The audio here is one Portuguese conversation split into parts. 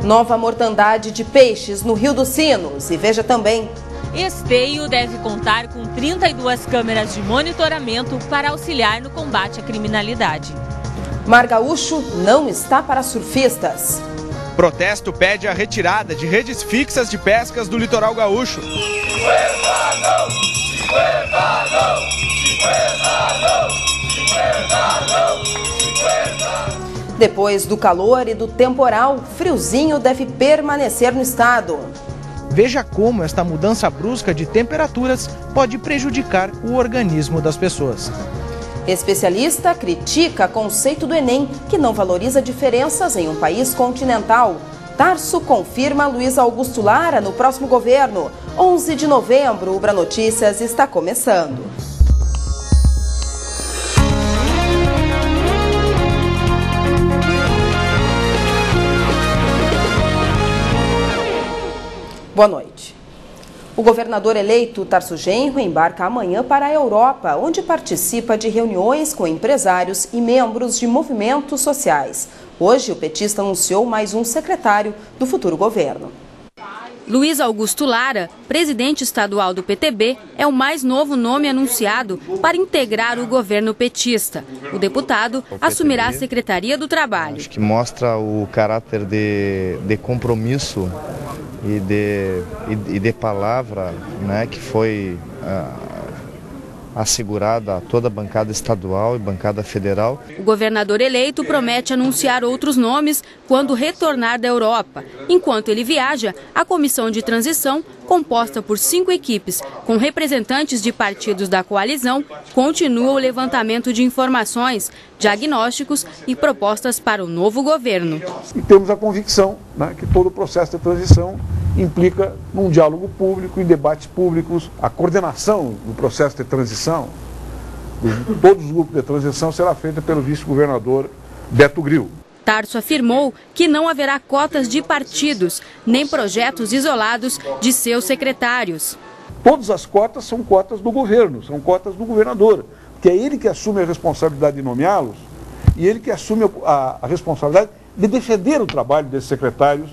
Nova mortandade de peixes no Rio dos Sinos. E veja também: Esteio deve contar com 32 câmeras de monitoramento para auxiliar no combate à criminalidade. Mar Gaúcho não está para surfistas. Protesto pede a retirada de redes fixas de pescas do litoral gaúcho. Depois do calor e do temporal, friozinho deve permanecer no estado. Veja como esta mudança brusca de temperaturas pode prejudicar o organismo das pessoas. Especialista critica conceito do Enem, que não valoriza diferenças em um país continental. Tarso confirma Luiz Augusto Lara no próximo governo. 11 de novembro, o Ubra Notícias está começando. Boa noite. O governador eleito Tarso Genro embarca amanhã para a Europa, onde participa de reuniões com empresários e membros de movimentos sociais. Hoje, o petista anunciou mais um secretário do futuro governo. Luiz Augusto Lara, presidente estadual do PTB, é o mais novo nome anunciado para integrar o governo petista. O deputado assumirá a Secretaria do Trabalho. Acho que mostra o caráter de compromisso e de palavra, né, que foi assegurada a toda a bancada estadual e bancada federal. O governador eleito promete anunciar outros nomes quando retornar da Europa. Enquanto ele viaja, a comissão de transição, composta por 5 equipes com representantes de partidos da coalizão, continua o levantamento de informações, diagnósticos e propostas para o novo governo. E temos a convicção, né, que todo o processo de transição implica num diálogo público, em debates públicos. A coordenação do processo de transição, de todos os grupos de transição, será feita pelo vice-governador Beto Gril. Tarso afirmou que não haverá cotas de partidos, nem projetos isolados de seus secretários. Todas as cotas são cotas do governo, são cotas do governador, que é ele que assume a responsabilidade de nomeá-los e ele que assume a responsabilidade de defender o trabalho desses secretários.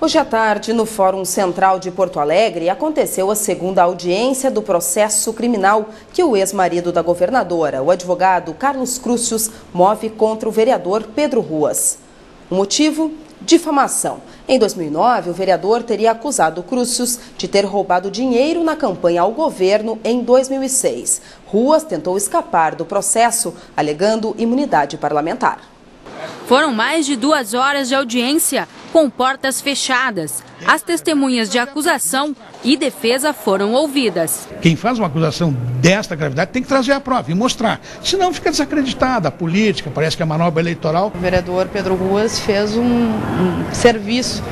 Hoje à tarde, no Fórum Central de Porto Alegre, aconteceu a segunda audiência do processo criminal que o ex-marido da governadora, o advogado Carlos Crucius, move contra o vereador Pedro Ruas. O motivo? Difamação. Em 2009, o vereador teria acusado Crucius de ter roubado dinheiro na campanha ao governo em 2006. Ruas tentou escapar do processo, alegando imunidade parlamentar. Foram mais de 2 horas de audiência, com portas fechadas. As testemunhas de acusação e defesa foram ouvidas. Quem faz uma acusação desta gravidade tem que trazer a prova e mostrar. Senão fica desacreditada a política, parece que a manobra eleitoral. O vereador Pedro Ruas fez um serviço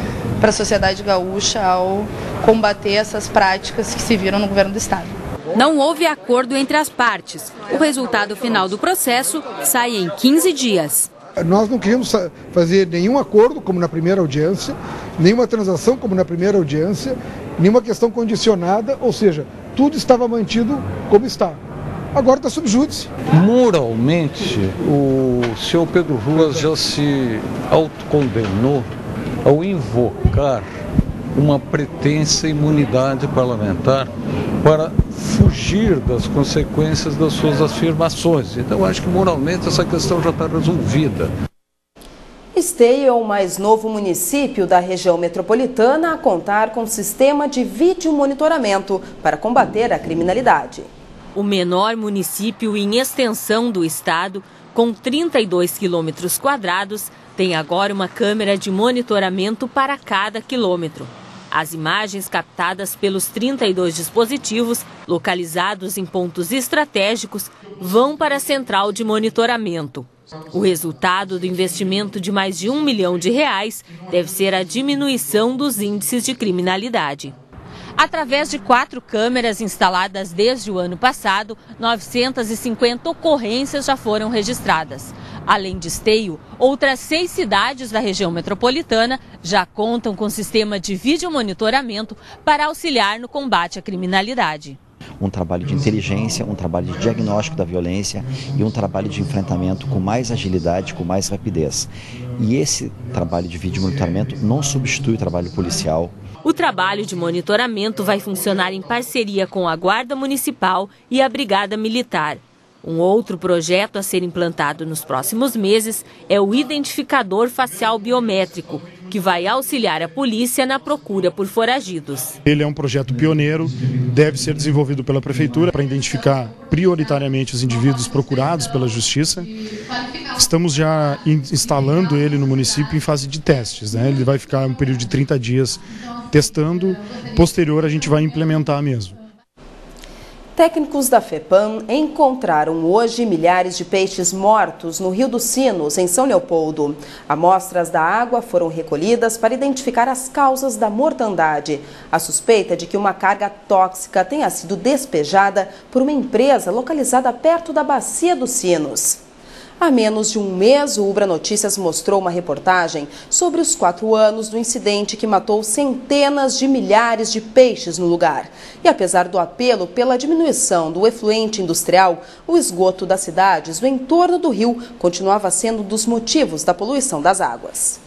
para a sociedade gaúcha ao combater essas práticas que se viram no governo do estado. Não houve acordo entre as partes. O resultado final do processo sai em 15 dias. Nós não queríamos fazer nenhum acordo, como na primeira audiência, nenhuma transação, como na primeira audiência, nenhuma questão condicionada, ou seja, tudo estava mantido como está. Agora está sob júdice. Moralmente, o senhor Pedro Ruas já se autocondenou ao invocar uma pretensa imunidade parlamentar para fugir das consequências das suas afirmações. Então, acho que moralmente essa questão já está resolvida. Esteio é o mais novo município da região metropolitana a contar com sistema de vídeo monitoramento para combater a criminalidade. O menor município em extensão do estado, com 32 quilômetros quadrados, tem agora uma câmera de monitoramento para cada quilômetro. As imagens captadas pelos 32 dispositivos, localizados em pontos estratégicos, vão para a central de monitoramento. O resultado do investimento de mais de R$1 milhão deve ser a diminuição dos índices de criminalidade. Através de 4 câmeras instaladas desde o ano passado, 950 ocorrências já foram registradas. Além de Esteio, outras 6 cidades da região metropolitana já contam com sistema de videomonitoramento para auxiliar no combate à criminalidade. Um trabalho de inteligência, um trabalho de diagnóstico da violência e um trabalho de enfrentamento com mais agilidade, com mais rapidez. E esse trabalho de vídeo monitoramento não substitui o trabalho policial. O trabalho de monitoramento vai funcionar em parceria com a Guarda Municipal e a Brigada Militar. Um outro projeto a ser implantado nos próximos meses é o identificador facial biométrico, que vai auxiliar a polícia na procura por foragidos. Ele é um projeto pioneiro, deve ser desenvolvido pela Prefeitura para identificar prioritariamente os indivíduos procurados pela Justiça. Estamos já instalando ele no município em fase de testes, né? Ele vai ficar um período de 30 dias testando, posterior a gente vai implementar mesmo. Técnicos da FEPAM encontraram hoje milhares de peixes mortos no Rio dos Sinos, em São Leopoldo. Amostras da água foram recolhidas para identificar as causas da mortandade. A suspeita de que uma carga tóxica tenha sido despejada por uma empresa localizada perto da Bacia dos Sinos. Há menos de um mês, o Ubra Notícias mostrou uma reportagem sobre os 4 anos do incidente que matou centenas de milhares de peixes no lugar. E apesar do apelo pela diminuição do efluente industrial, o esgoto das cidades do entorno do rio continuava sendo um dos motivos da poluição das águas.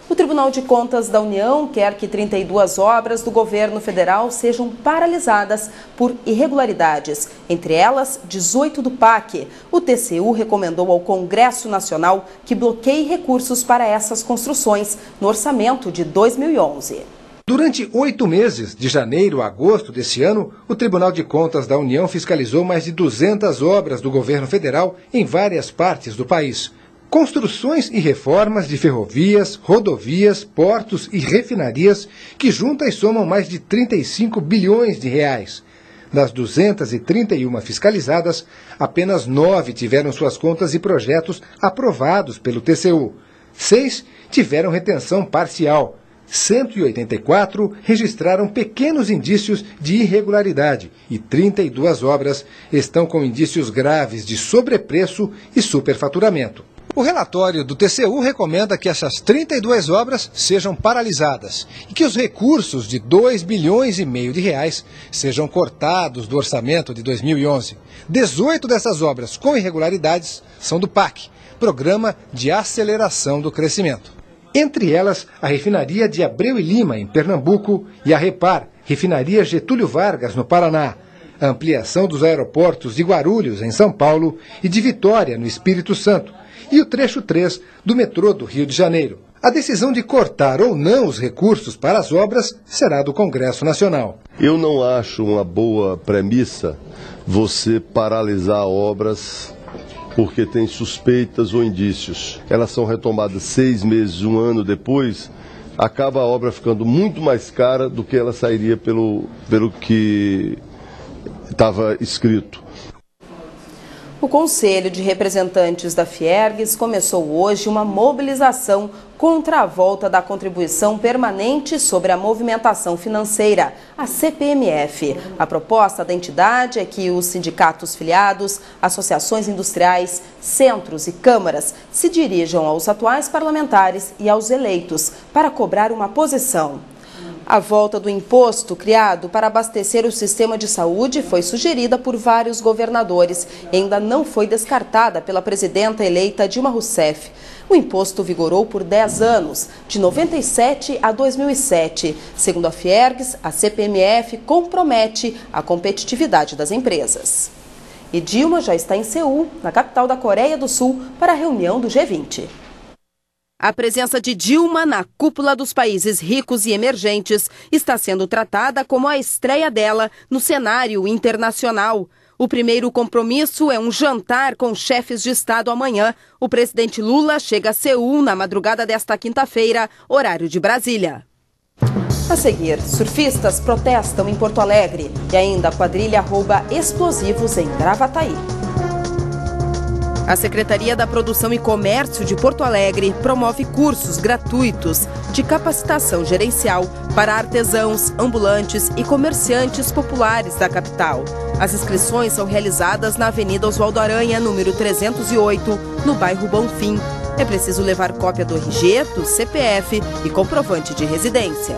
O Tribunal de Contas da União quer que 32 obras do governo federal sejam paralisadas por irregularidades, entre elas 18 do PAC. O TCU recomendou ao Congresso Nacional que bloqueie recursos para essas construções no orçamento de 2011. Durante 8 meses, de janeiro a agosto desse ano, o Tribunal de Contas da União fiscalizou mais de 200 obras do governo federal em várias partes do país. Construções e reformas de ferrovias, rodovias, portos e refinarias que juntas somam mais de 35 bilhões de reais. Das 231 fiscalizadas, apenas 9 tiveram suas contas e projetos aprovados pelo TCU. 6 tiveram retenção parcial. 184 registraram pequenos indícios de irregularidade e 32 obras estão com indícios graves de sobrepreço e superfaturamento. O relatório do TCU recomenda que essas 32 obras sejam paralisadas e que os recursos de 2,5 bilhões de reais sejam cortados do orçamento de 2011. 18 dessas obras com irregularidades são do PAC, Programa de Aceleração do Crescimento. Entre elas, a refinaria de Abreu e Lima, em Pernambuco, e a Repar, refinaria Getúlio Vargas, no Paraná, a ampliação dos aeroportos de Guarulhos, em São Paulo, e de Vitória, no Espírito Santo, e o trecho 3 do metrô do Rio de Janeiro. A decisão de cortar ou não os recursos para as obras será do Congresso Nacional. Eu não acho uma boa premissa você paralisar obras porque tem suspeitas ou indícios. Elas são retomadas 6 meses, 1 ano depois, acaba a obra ficando muito mais cara do que ela sairia pelo que estava escrito. O Conselho de Representantes da Fiergs começou hoje uma mobilização contra a volta da contribuição permanente sobre a movimentação financeira, a CPMF. A proposta da entidade é que os sindicatos filiados, associações industriais, centros e câmaras se dirijam aos atuais parlamentares e aos eleitos para cobrar uma posição. A volta do imposto criado para abastecer o sistema de saúde foi sugerida por vários governadores e ainda não foi descartada pela presidenta eleita Dilma Rousseff. O imposto vigorou por 10 anos, de 97 a 2007. Segundo a Fiergs, a CPMF compromete a competitividade das empresas. E Dilma já está em Seul, na capital da Coreia do Sul, para a reunião do G20. A presença de Dilma na cúpula dos países ricos e emergentes está sendo tratada como a estreia dela no cenário internacional. O primeiro compromisso é um jantar com chefes de Estado amanhã. O presidente Lula chega a Seul na madrugada desta quinta-feira, horário de Brasília. A seguir, surfistas protestam em Porto Alegre e ainda a quadrilha rouba explosivos em Gravataí. A Secretaria da Produção e Comércio de Porto Alegre promove cursos gratuitos de capacitação gerencial para artesãos, ambulantes e comerciantes populares da capital. As inscrições são realizadas na Avenida Oswaldo Aranha, número 308, no bairro Bonfim. É preciso levar cópia do RG, do CPF e comprovante de residência.